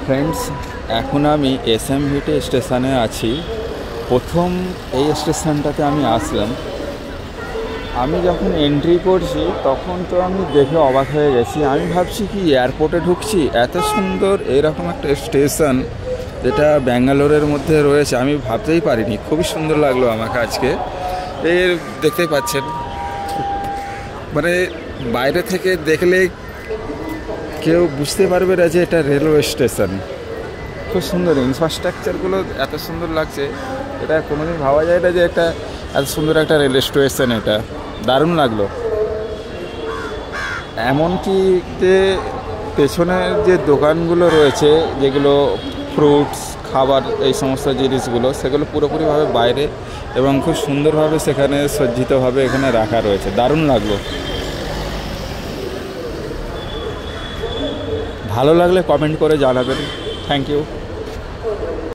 Friends, এখন আমি SMVT স্টেশনে আছি। প্রথম এই স্টেশনটাতে আমি আসলাম। আমি যখন এন্ট্রি করছি তখন তো আমি দেখে অবাক হয়ে গেছি। আমি ভাবছি কি এয়ারপোর্টে ঢুকছি, এত সুন্দর এরকম একটা স্টেশন যেটা ব্যাঙ্গালোরের মধ্যে রয়েছে আমি ভাবতেই পারিনি। খুবই সুন্দর লাগলো আমাকে আজকে। এর দেখতেই পাচ্ছেন, মানে বাইরে থেকে দেখলে কেউ বুঝতে পারবে না যে এটা রেলওয়ে স্টেশন। খুব সুন্দর ইনফ্রাস্ট্রাকচারগুলো, এত সুন্দর লাগছে। এটা কোনোদিন ভাবা যায় না যে এটা এত সুন্দর একটা রেল স্টেশন। এটা দারুণ লাগলো। এমনকি যে পেছনের যে দোকানগুলো রয়েছে, যেগুলো ফ্রুটস, খাবার, এই সমস্ত জিনিসগুলো, সেগুলো পুরোপুরিভাবে বাইরে এবং খুব সুন্দরভাবে সেখানে সজ্জিতভাবে এখানে রাখা রয়েছে। দারুণ লাগলো। ভালো লাগলে কমেন্ট করে জানাবেন। Thank you.